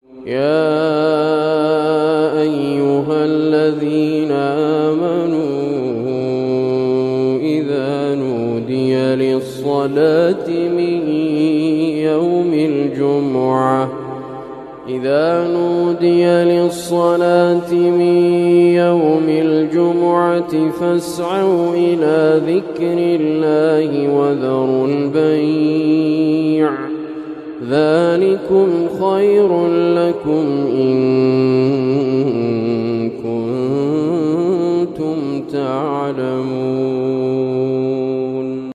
يا أيها الذين آمنوا إذا نودي للصلاة من يوم الجمعة فاسعوا إلى ذكر الله وذروا البيع ذلكم خير لكم إن كنتم تعلمون.